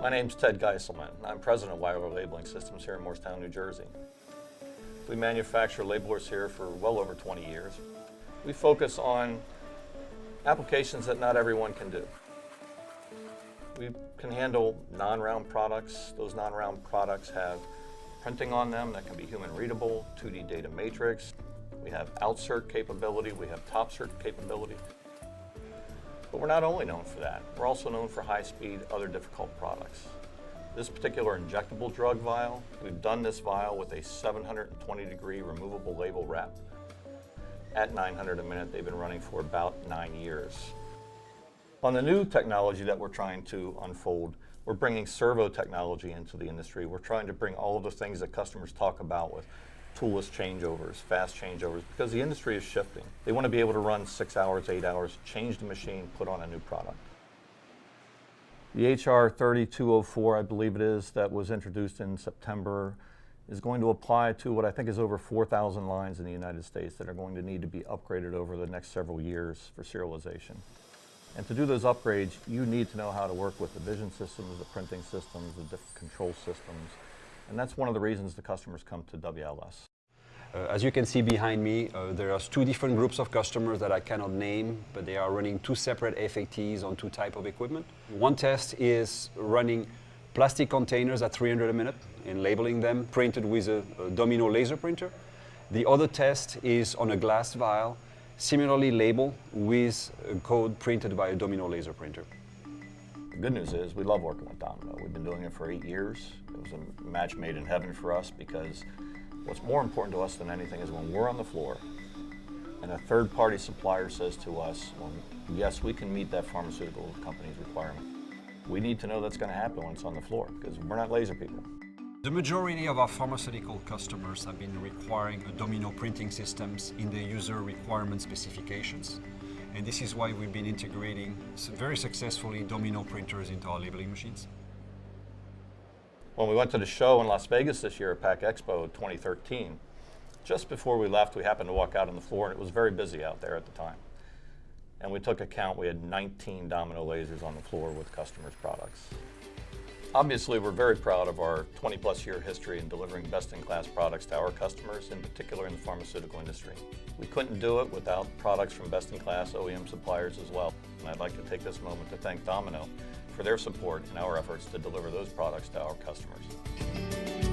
My name's Ted Geiselman. I'm president of Weiler Labeling Systems here in Morristown, New Jersey. We manufacture labelers here for well over 20 years. We focus on applications that not everyone can do. We can handle non-round products. Those non-round products have printing on them that can be human readable, 2D data matrix. We have outsert capability, we have topsert capability. But we're not only known for that, we're also known for high-speed, other difficult products. This particular injectable drug vial, we've done this vial with a 720-degree removable label wrap. At 900 a minute, they've been running for about 9 years. On the new technology that we're trying to unfold, we're bringing servo technology into the industry. We're trying to bring all of the things that customers talk about with toolless changeovers, fast changeovers, because the industry is shifting. They want to be able to run 6 hours, 8 hours, change the machine, put on a new product. The HR 3204, I believe it is, that was introduced in September, is going to apply to what I think is over 4,000 lines in the United States that are going to need to be upgraded over the next several years for serialization. And to do those upgrades, you need to know how to work with the vision systems, the printing systems, the different control systems. And that's one of the reasons the customers come to WLS. As you can see behind me, there are two different groups of customers that I cannot name, but they are running two separate FATs on two types of equipment. One test is running plastic containers at 300 a minute and labeling them, printed with a Domino laser printer. The other test is on a glass vial, similarly labeled with a code printed by a Domino laser printer. The good news is we love working with Domino. We've been doing it for 8 years. It was a match made in heaven for us because what's more important to us than anything is when we're on the floor and a third-party supplier says to us, well, yes, we can meet that pharmaceutical company's requirement. We need to know that's going to happen when it's on the floor because we're not laser people. The majority of our pharmaceutical customers have been requiring a Domino printing systems in their user requirement specifications. And this is why we've been integrating very successfully Domino printers into our labeling machines. When we went to the show in Las Vegas this year at PAC Expo 2013, just before we left, we happened to walk out on the floor and it was very busy out there at the time. And we took a count, we had 19 Domino lasers on the floor with customers' products. Obviously, we're very proud of our 20-plus year history in delivering best-in-class products to our customers, in particular in the pharmaceutical industry. We couldn't do it without products from best-in-class OEM suppliers as well. And I'd like to take this moment to thank Domino for their support in our efforts to deliver those products to our customers.